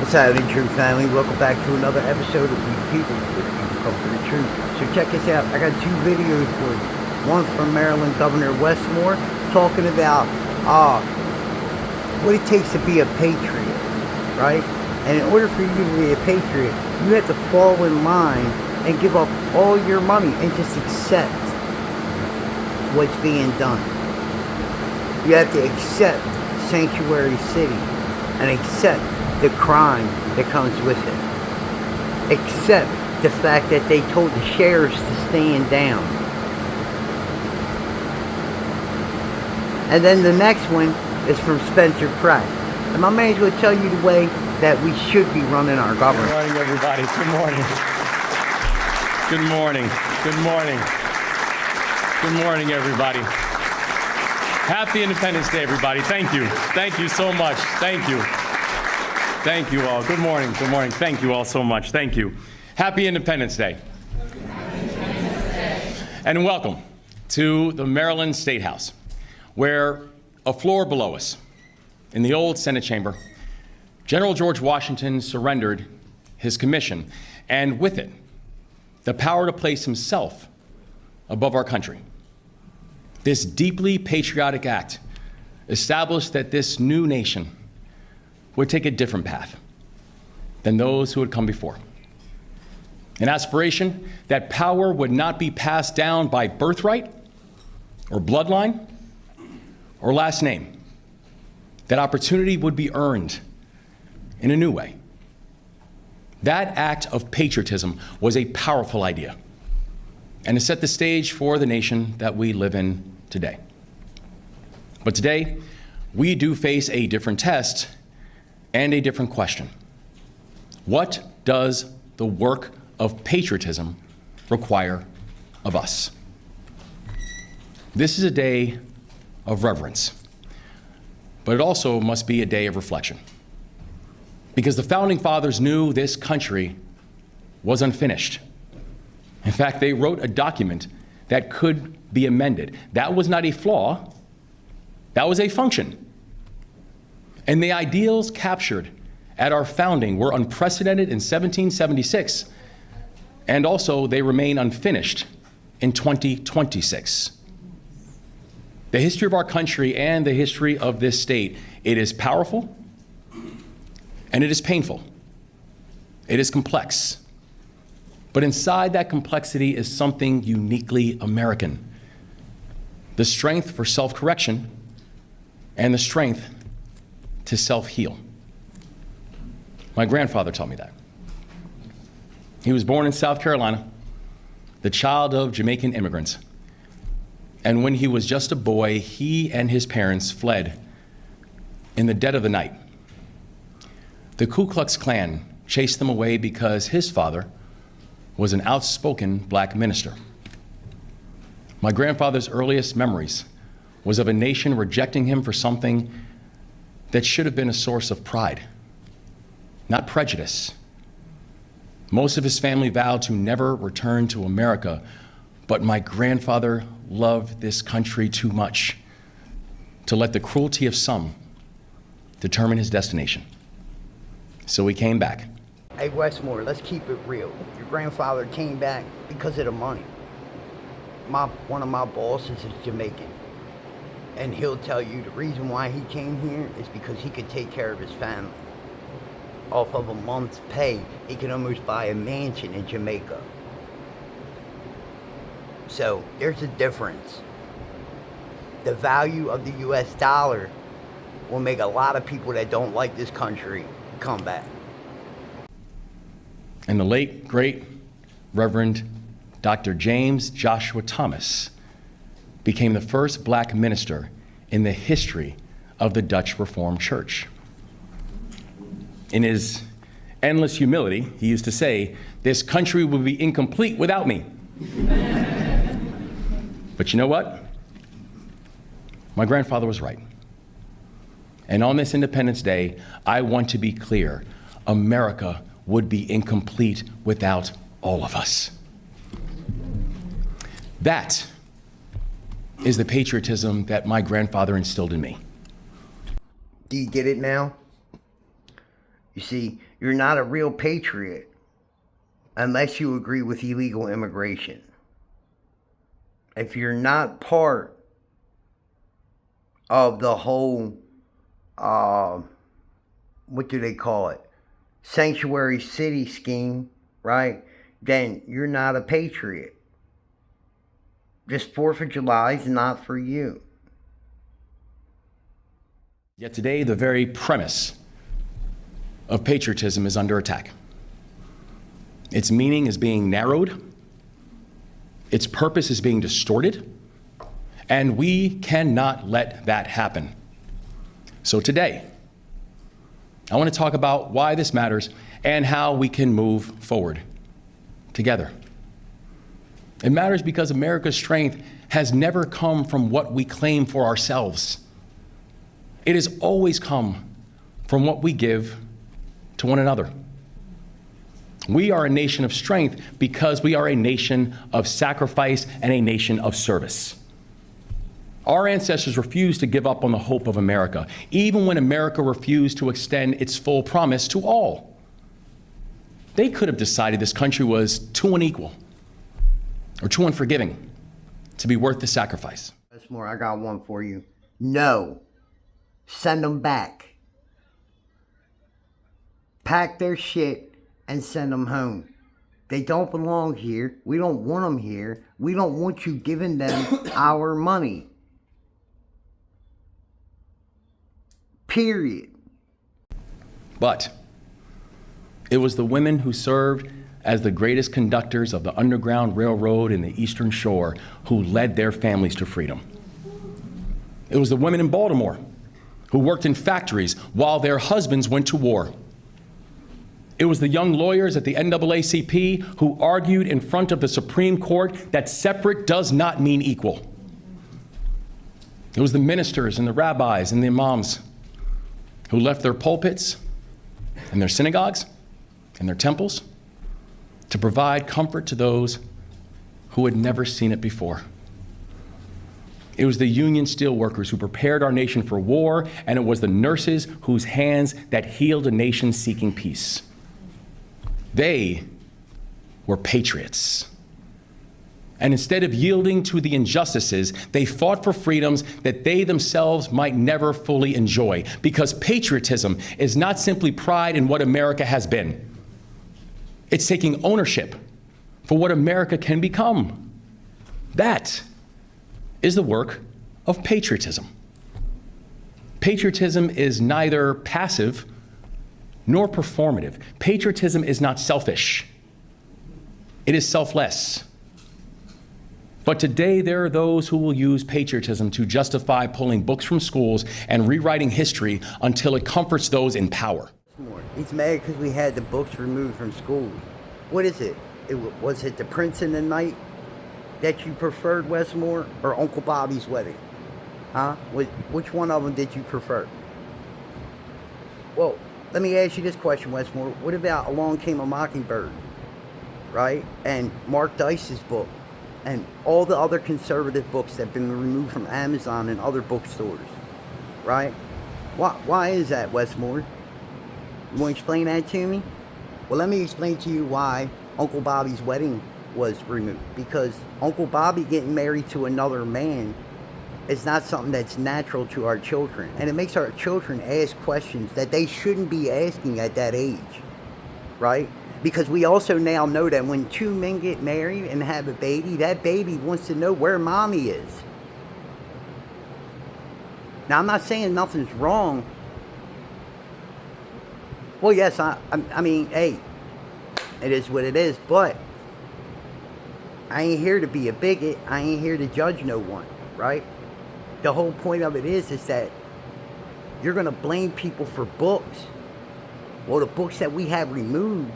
What's happening, True family? Welcome back to another episode of We People, where people come for the truth. So check this out. I got two videos for you. One from Maryland Governor Wes Moore talking about what it takes to be a patriot, right? And in order for you to be a patriot, you have to fall in line and give up all your money and just accept what's being done. You have to accept Sanctuary City and accept the crime that comes with it. Accept the fact that they told the sheriffs to stand down. And then the next one is from Spencer Pratt. And my man's going to tell you the way that we should be running our government. Good morning, everybody. Good morning. Good morning. Good morning. Good morning, everybody. Happy Independence Day, everybody. Thank you. Thank you so much. Thank you. Thank you all. Good morning. Good morning. Thank you all so much. Thank you. Happy Independence Day. Happy Independence Day. And welcome to the Maryland State House, where a floor below us, in the old Senate chamber, General George Washington surrendered his commission, and with it, the power to place himself above our country. This deeply patriotic act established that this new nation would take a different path than those who had come before. An aspiration that power would not be passed down by birthright or bloodline or last name. That opportunity would be earned in a new way. That act of patriotism was a powerful idea, and it set the stage for the nation that we live in today. But today, we do face a different test and a different question. What does the work of patriotism require of us? This is a day of reverence, but it also must be a day of reflection. Because the Founding Fathers knew this country was unfinished. In fact, they wrote a document that could be amended. That was not a flaw, that was a function. And the ideals captured at our founding were unprecedented in 1776, and also they remain unfinished in 2026. The history of our country and the history of this state, it is powerful and it is painful. It is complex. But inside that complexity is something uniquely American. The strength for self-correction and the strength to self-heal. My grandfather taught me that. He was born in South Carolina, the child of Jamaican immigrants. And when he was just a boy, he and his parents fled in the dead of the night. The Ku Klux Klan chased them away because his father was an outspoken black minister. My grandfather's earliest memories was of a nation rejecting him for something that should have been a source of pride, not prejudice. Most of his family vowed to never return to America, but my grandfather loved this country too much to let the cruelty of some determine his destination. So he came back. Hey, Westmore, let's keep it real. Your grandfather came back because of the money. One of my bosses is Jamaican. And he'll tell you the reason why he came here is because he could take care of his family. Off of a month's pay, he could almost buy a mansion in Jamaica. So there's a difference. The value of the US dollar will make a lot of people that don't like this country come back. And the late, great Reverend Dr. James Joshua Thomas became the first black minister in the history of the Dutch Reformed Church. In his endless humility, he used to say, "This country would be incomplete without me." But you know what? My grandfather was right. And on this Independence Day, I want to be clear, America would be incomplete without all of us. That is the patriotism that my grandfather instilled in me. Do you get it now? You see, you're not a real patriot unless you agree with illegal immigration. If you're not part of the whole, what do they call it? Sanctuary city scheme, right? Then you're not a patriot. Just 4th of July is not for you. Yet today, the very premise of patriotism is under attack. Its meaning is being narrowed. Its purpose is being distorted. And we cannot let that happen. So today, I want to talk about why this matters and how we can move forward together. It matters because America's strength has never come from what we claim for ourselves. It has always come from what we give to one another. We are a nation of strength because we are a nation of sacrifice and a nation of service. Our ancestors refused to give up on the hope of America, even when America refused to extend its full promise to all. They could have decided this country was too unequal or too unforgiving to be worth the sacrifice. Westmore, I got one for you. No. Send them back. Pack their shit and send them home. They don't belong here. We don't want them here. We don't want you giving them our money. Period. But it was the women who served as the greatest conductors of the Underground Railroad in the Eastern Shore who led their families to freedom. It was the women in Baltimore who worked in factories while their husbands went to war. It was the young lawyers at the NAACP who argued in front of the Supreme Court that separate does not mean equal. It was the ministers and the rabbis and the imams who left their pulpits and their synagogues and their temples to provide comfort to those who had never seen it before. It was the union steelworkers who prepared our nation for war, and it was the nurses whose hands that healed a nation seeking peace. They were patriots. And instead of yielding to the injustices, they fought for freedoms that they themselves might never fully enjoy. Because patriotism is not simply pride in what America has been. It's taking ownership for what America can become. That is the work of patriotism. Patriotism is neither passive nor performative. Patriotism is not selfish. It is selfless. But today there are those who will use patriotism to justify pulling books from schools and rewriting history until it comforts those in power. He's mad because we had the books removed from schools. What is it? Was it The Prince and the Knight that you preferred, Wes Moore, or Uncle Bobby's Wedding? Huh? Which one of them did you prefer? Well, let me ask you this question, Wes Moore. What about Along Came a Mockingbird, right? And Mark Dice's book, and all the other conservative books that have been removed from Amazon and other bookstores, right? Why is that, Wes Moore? You want to explain that to me? Well, let me explain to you why Uncle Bobby's Wedding was removed. Because Uncle Bobby getting married to another man is not something that's natural to our children. And it makes our children ask questions that they shouldn't be asking at that age, right? Because we also now know that when two men get married and have a baby, that baby wants to know where mommy is. Now, I'm not saying nothing's wrong. Well, yes, I mean, hey, it is what it is, but I ain't here to be a bigot. I ain't here to judge no one, right? The whole point of it is that you're going to blame people for books. Well, the books that we have removed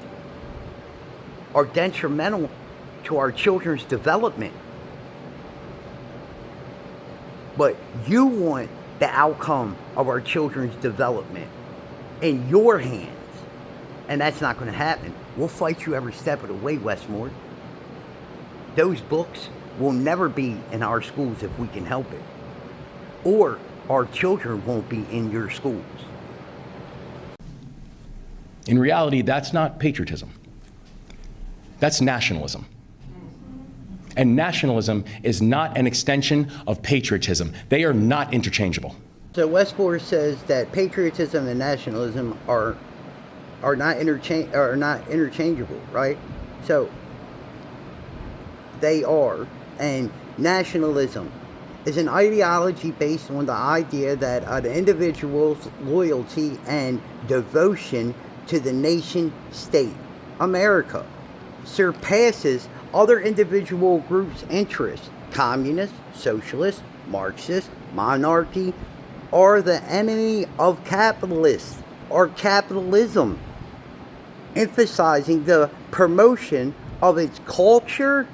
are detrimental to our children's development. But you want the outcome of our children's development in your hands. And that's not going to happen. We'll fight you every step of the way, Westmore. Those books will never be in our schools if we can help it. Or our children won't be in your schools. In reality, that's not patriotism. That's nationalism. And nationalism is not an extension of patriotism. They are not interchangeable. So Wes Moore says that patriotism and nationalism are not interchangeable, right? So they are. And nationalism is an ideology based on the idea that an individual's loyalty and devotion to the nation state, America, surpasses other individual groups' interests. Communists, socialists, Marxists, monarchy are the enemy of capitalists or capitalism, emphasizing the promotion of its culture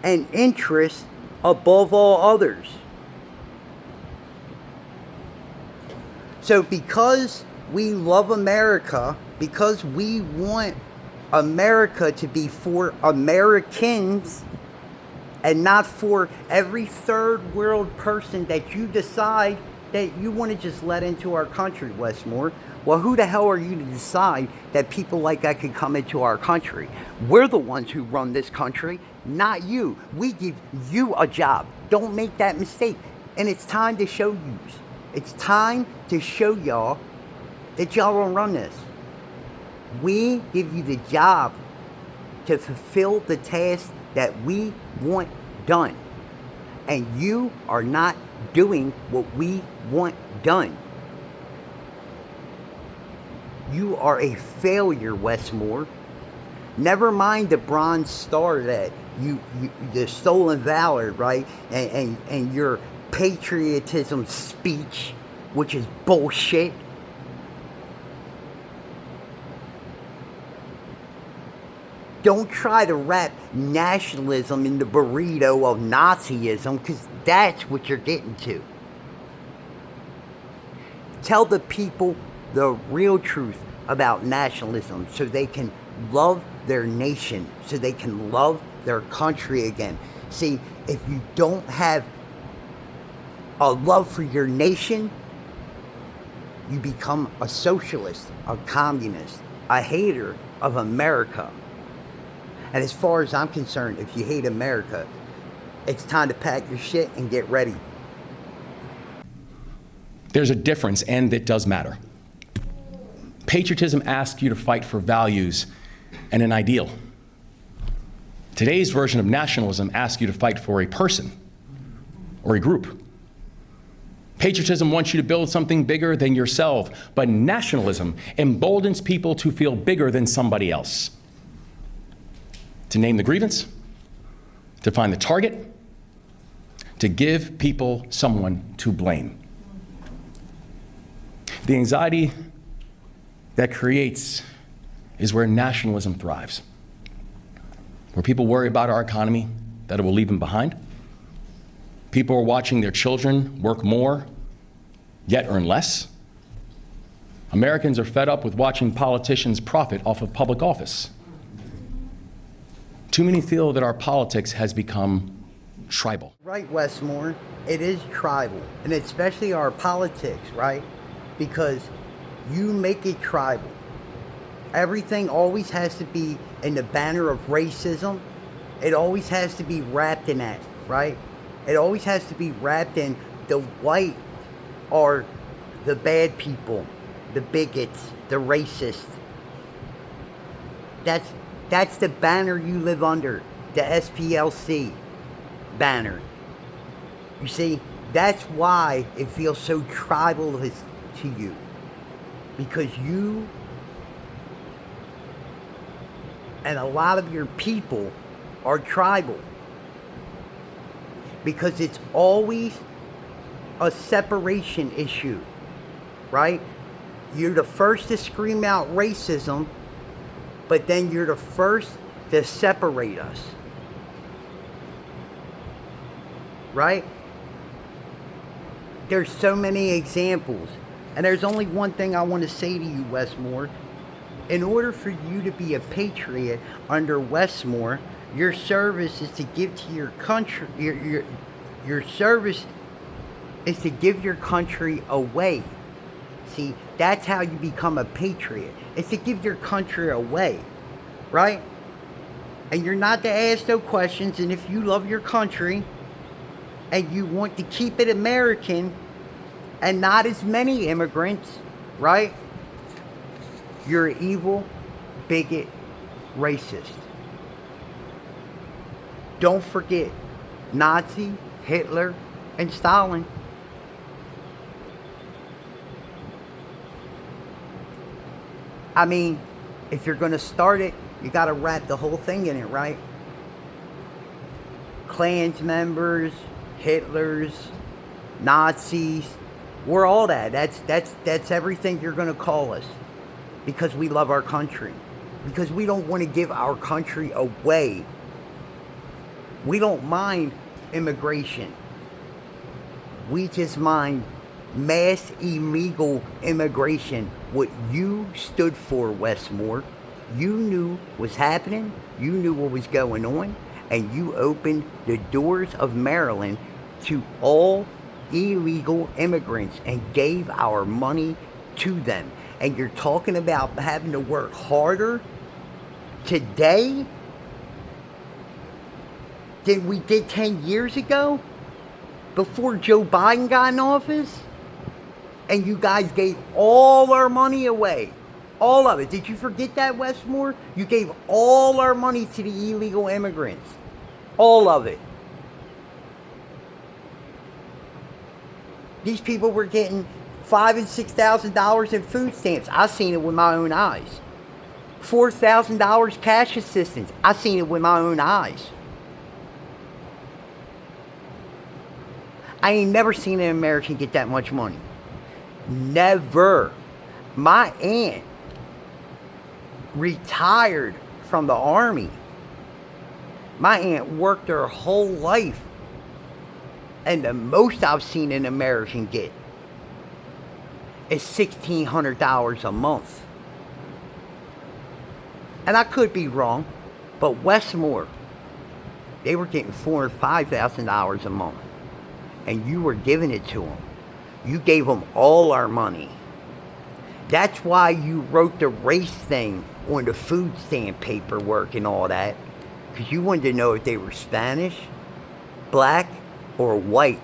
and interests above all others. So because we love America, because we want America to be for Americans and not for every third world person that you decide that you want to just let into our country, Westmore. Well, who the hell are you to decide that people like that could come into our country? We're the ones who run this country, not you. We give you a job. Don't make that mistake. And it's time to show you. It's time to show y'all that y'all don't run this. We give you the job to fulfill the task that we want done. And you are not doing what we want done. You are a failure, Wes Moore. Never mind the Bronze Star that the stolen valor, right? And your patriotism speech, which is bullshit. Don't try to wrap nationalism in the burrito of Nazism, because that's what you're getting to. Tell the people the real truth about nationalism so they can love their nation, so they can love their country again. See, if you don't have a love for your nation, you become a socialist, a communist, a hater of America. And as far as I'm concerned, if you hate America, it's time to pack your shit and get ready. There's a difference, and it does matter. Patriotism asks you to fight for values and an ideal. Today's version of nationalism asks you to fight for a person or a group. Patriotism wants you to build something bigger than yourself, but nationalism emboldens people to feel bigger than somebody else. To name the grievance, to find the target, to give people someone to blame. The anxiety that creates is where nationalism thrives. Where people worry about our economy, that it will leave them behind. People are watching their children work more, yet earn less. Americans are fed up with watching politicians profit off of public office. Too many feel that our politics has become tribal. Right, Westmore, it is tribal, and especially our politics, right? Because you make it tribal. Everything always has to be in the banner of racism. It always has to be wrapped in that, right? It always has to be wrapped in the white are the bad people, the bigots, the racists. That's the banner you live under, the SPLC banner. You see, that's why it feels so tribal to you. Because you and a lot of your people are tribal. Because it's always a separation issue, right? You're the first to scream out racism, but then you're the first to separate us. Right? There's so many examples. And there's only one thing I want to say to you, Westmore. In order for you to be a patriot under Westmore, your service is to give to your country, your service is to give your country away. See, that's how you become a patriot. It's to give your country away, right? And you're not to ask no questions. And if you love your country and you want to keep it American and not as many immigrants, right? You're an evil, bigot, racist. Don't forget Nazi, Hitler, and Stalin. I mean, if you're going to start it, you got to wrap the whole thing in it, right? Klans members, Hitlers, Nazis, we're all that. That's everything you're going to call us, because we love our country, because we don't want to give our country away. We don't mind immigration. We just mind mass illegal immigration. What you stood for, Wes Moore. You knew was happening. You knew what was going on. And you opened the doors of Maryland to all illegal immigrants and gave our money to them. And you're talking about having to work harder today than we did 10 years ago, before Joe Biden got in office? And you guys gave all our money away. All of it. Did you forget that, Westmore? You gave all our money to the illegal immigrants. All of it. These people were getting $5,000 and $6,000 in food stamps. I seen it with my own eyes. $4,000 cash assistance. I seen it with my own eyes. I ain't never seen an American get that much money. Never. My aunt retired from the Army. My aunt worked her whole life. And the most I've seen an American get is $1,600 a month. And I could be wrong, but Westmore, they were getting $4,000 or $5,000 a month. And you were giving it to them. You gave them all our money. That's why you wrote the race thing on the food stamp paperwork and all that. Because you wanted to know if they were Spanish, black, or white.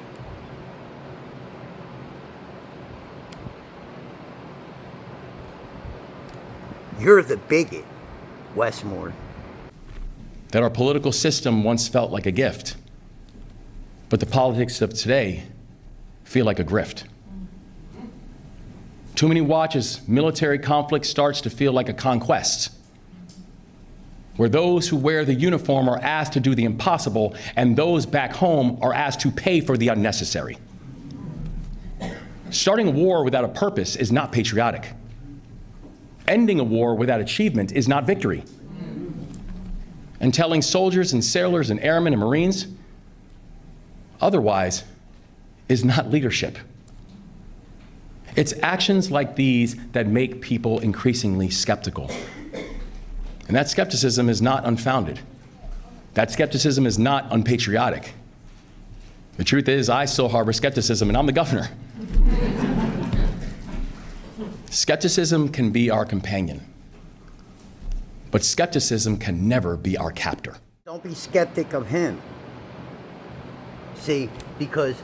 You're the bigot, Westmore. That our political system once felt like a gift, but the politics of today feel like a grift. Too many watch as military conflict starts to feel like a conquest, where those who wear the uniform are asked to do the impossible, and those back home are asked to pay for the unnecessary. Starting a war without a purpose is not patriotic. Ending a war without achievement is not victory. And telling soldiers and sailors and airmen and Marines otherwise is not leadership. It's actions like these that make people increasingly skeptical. And that skepticism is not unfounded. That skepticism is not unpatriotic. The truth is, I still harbor skepticism, and I'm the governor. Skepticism can be our companion, but skepticism can never be our captor. Don't be skeptic of him. See, because,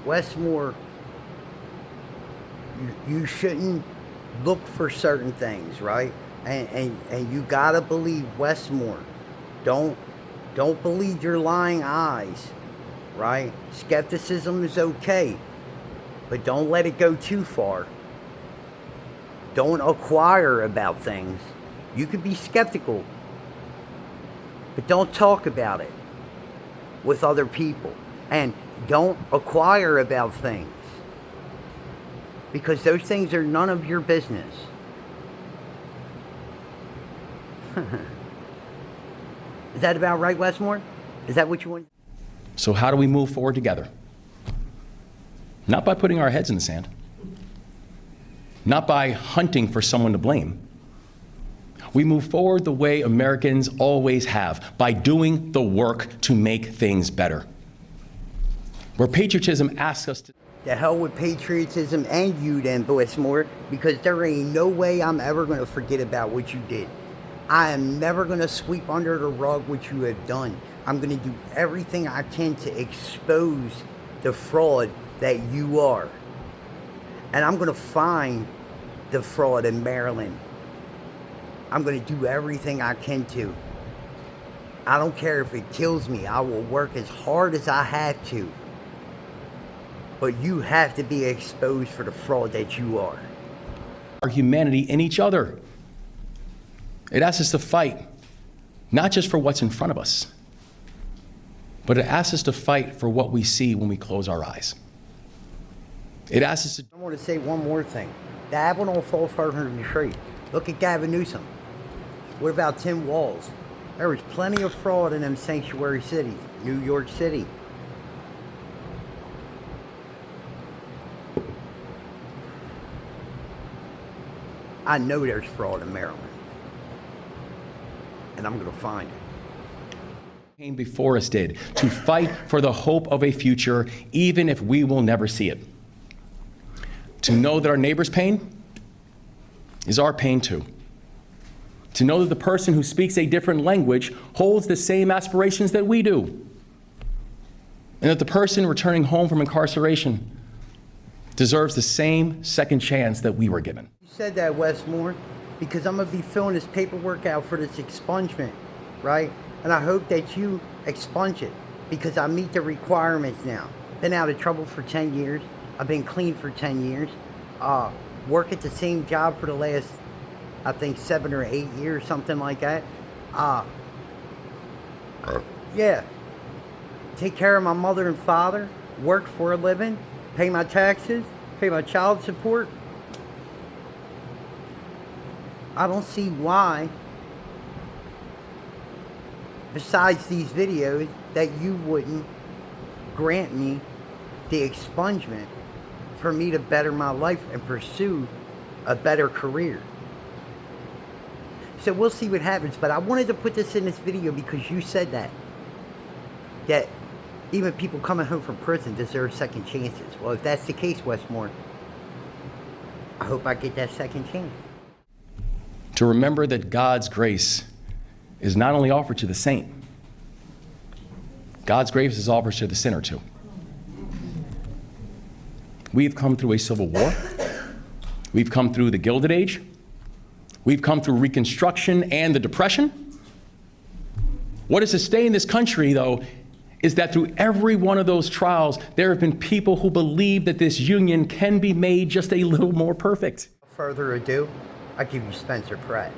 Westmore, you shouldn't look for certain things, right? And you gotta believe Westmore. Don't believe your lying eyes, right? Skepticism is okay, but don't let it go too far. Don't acquire about things. You could be skeptical, but don't talk about it with other people. And don't acquire about things, because those things are none of your business. Is that about right, Westmore? Is that what you want? So how do we move forward together? Not by putting our heads in the sand. Not by hunting for someone to blame. We move forward the way Americans always have, by doing the work to make things better. Where patriotism asks us to... The hell with patriotism and you then, Westmore, because there ain't no way I'm ever going to forget about what you did. I am never going to sweep under the rug what you have done. I'm going to do everything I can to expose the fraud that you are. And I'm going to find the fraud in Maryland. I'm going to do everything I can to. I don't care if it kills me. I will work as hard as I have to. But you have to be exposed for the fraud that you are. Our humanity in each other. It asks us to fight, not just for what's in front of us, but it asks us to fight for what we see when we close our eyes. It asks us to... I want to say one more thing. The apple don't fall far from the tree. Look at Gavin Newsom. What about Tim Walz? There was plenty of fraud in them sanctuary cities. New York City. I know there's fraud in Maryland. And I'm going to find it. Came before us did, to fight for the hope of a future, even if we will never see it. To know that our neighbor's pain is our pain too. To know that the person who speaks a different language holds the same aspirations that we do. And that the person returning home from incarceration deserves the same second chance that we were given. You said that, Wes Moore, because I'm going to be filling this paperwork out for this expungement, right? And I hope that you expunge it because I meet the requirements now. Been out of trouble for 10 years. I've been clean for 10 years. Work at the same job for the last, I think, 7 or 8 years, something like that. Yeah. Take care of my mother and father, work for a living, pay my taxes, pay my child support. I don't see why, besides these videos, that you wouldn't grant me the expungement for me to better my life and pursue a better career. So we'll see what happens, but I wanted to put this in this video because you said that even people coming home from prison deserve second chances. Well, if that's the case, Westmore, I hope I get that second chance. To remember that God's grace is not only offered to the saint, God's grace is offered to the sinner too. We've come through a civil war. We've come through the Gilded Age. We've come through Reconstruction and the Depression. What has sustained this country, though, is that through every one of those trials, there have been people who believe that this union can be made just a little more perfect. Further ado, I give you Spencer Pratt.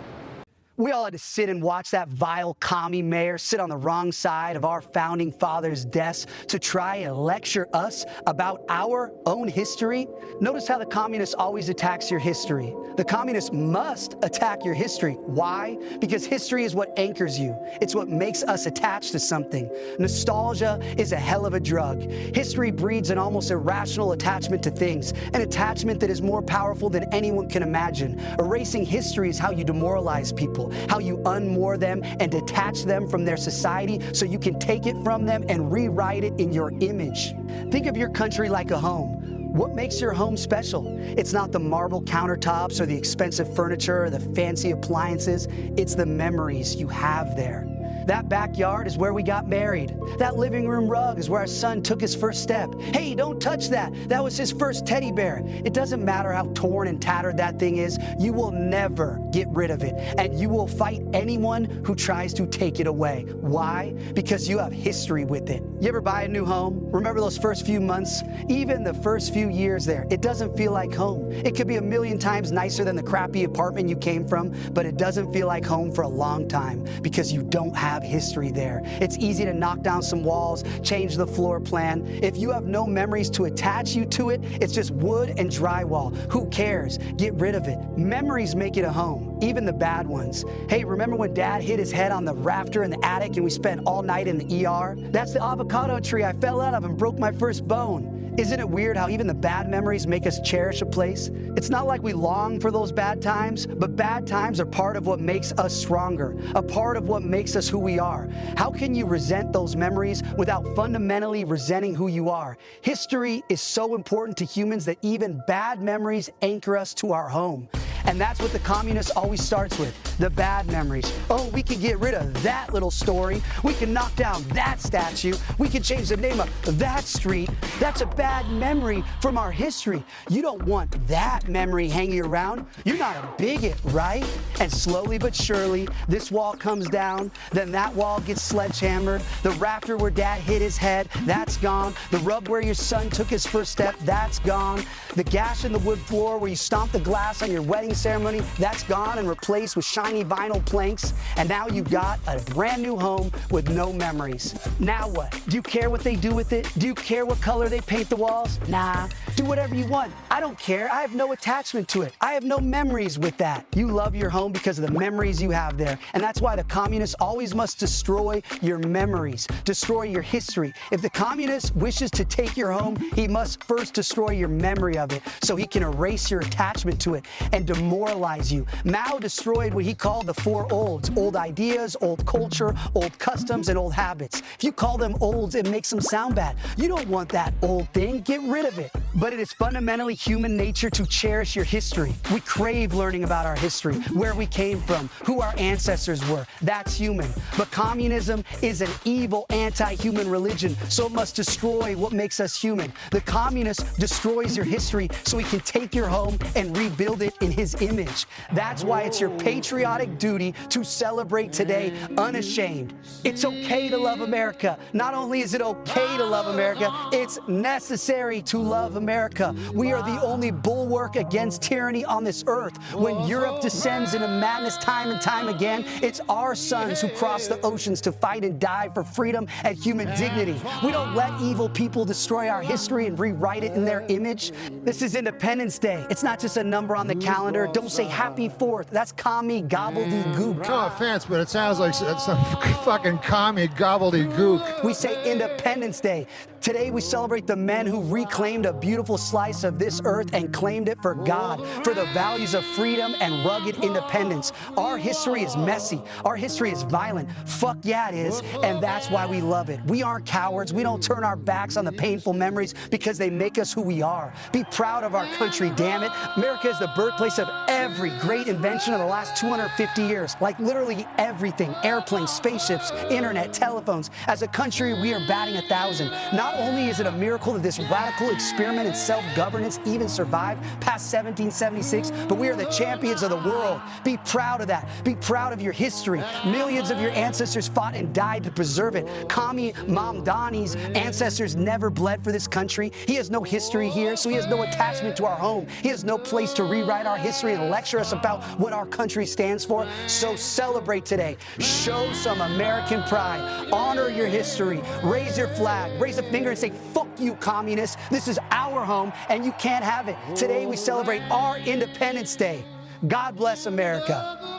We all had to sit and watch that vile commie mayor sit on the wrong side of our founding fathers' desks to try and lecture us about our own history. Notice how the communist always attacks your history. The communist must attack your history. Why? Because history is what anchors you. It's what makes us attached to something. Nostalgia is a hell of a drug. History breeds an almost irrational attachment to things, an attachment that is more powerful than anyone can imagine. Erasing history is how you demoralize people, how you unmoor them and detach them from their society so you can take it from them and rewrite it in your image. Think of your country like a home. What makes your home special? It's not the marble countertops or the expensive furniture or the fancy appliances. It's the memories you have there. That backyard is where we got married. That living room rug is where our son took his first step. Hey, don't touch that. That was his first teddy bear. It doesn't matter how torn and tattered that thing is. You will never get rid of it. And you will fight anyone who tries to take it away. Why? Because you have history with it. You ever buy a new home? Remember those first few months? Even the first few years there, it doesn't feel like home. It could be a million times nicer than the crappy apartment you came from, but it doesn't feel like home for a long time because you don't have history there. It's easy to knock down some walls, change the floor plan. If you have no memories to attach you to it, it's just wood and drywall. Who cares? Get rid of it. Memories make it a home, even the bad ones. Hey, remember when Dad hit his head on the rafter in the attic and we spent all night in the ER? That's the avocado tree I fell out of and broke my first bone. Isn't it weird how even the bad memories make us cherish a place? It's not like we long for those bad times, but bad times are part of what makes us stronger, a part of what makes us who we are. How can you resent those memories without fundamentally resenting who you are? History is so important to humans that even bad memories anchor us to our home. And that's what the communist always starts with, the bad memories. Oh, we can get rid of that little story. We can knock down that statue. We can change the name of that street. That's a bad memory from our history. You don't want that memory hanging around. You're not a bigot, right? And slowly but surely, this wall comes down, then that wall gets sledgehammered. The rafter where dad hit his head, that's gone. The rub where your son took his first step, that's gone. The gash in the wood floor where you stomped the glass on your wedding ceremony, that's gone and replaced with shiny vinyl planks. And now you've got a brand new home with no memories. Now what? Do you care what they do with it? Do you care what color they paint the walls? Nah. Do whatever you want. I don't care. I have no attachment to it. I have no memories with that. You love your home because of the memories you have there. And that's why the communist always must destroy your memories, destroy your history. If the communist wishes to take your home, he must first destroy your memory of it so he can erase your attachment to it and demoralize you. Mao destroyed what he called the four olds: old ideas, old culture, old customs, and old habits. If you call them olds, it makes them sound bad. You don't want that old thing. Get rid of it. But it is fundamentally human nature to cherish your history. We crave learning about our history, where we came from, who our ancestors were. That's human. But communism is an evil, anti-human religion, so it must destroy what makes us human. The communist destroys your history so he can take your home and rebuild it in his image. That's why it's your patriotic duty to celebrate today unashamed. It's okay to love America. Not only is it okay to love America, it's necessary to love America. We are the only bulwark against tyranny on this earth. When Europe descends into madness time and time again, it's our sons who cross the oceans to fight and die for freedom and human dignity. We don't let evil people destroy our history and rewrite it in their image. This is Independence Day. It's not just a number on the calendar. Don't say Happy 4th. That's commie gobbledygook. No offense, but it sounds like some fucking commie gobbledygook. We say Independence Day. Today we celebrate the men who reclaimed a beautiful slice of this earth and claimed it for God, for the values of freedom and rugged independence. Our history is messy. Our history is violent. Fuck yeah, it is. And that's why we love it. We aren't cowards. We don't turn our backs on the painful memories because they make us who we are. Be proud of our country, damn it. America is the birthplace of every great invention of the last 250 years. Like literally everything. Airplanes, spaceships, internet, telephones. As a country, we are batting 1,000. Not only is it a miracle that this radical experiment in self-governance even survived past 1776, but we are the champions of the world. Be proud of that. Be proud of your history. Millions of your ancestors fought and died to preserve it. Kami Mamdani's ancestors never bled for this country. He has no history here, so he has no attachment to our home. He has no place to rewrite our history and lecture us about what our country stands for. So celebrate today. Show some American pride. Honor your history. Raise your flag. Raise a finger and say, fuck you, communists. This is our home, and you can't have it. Today we celebrate our Independence Day. God bless America.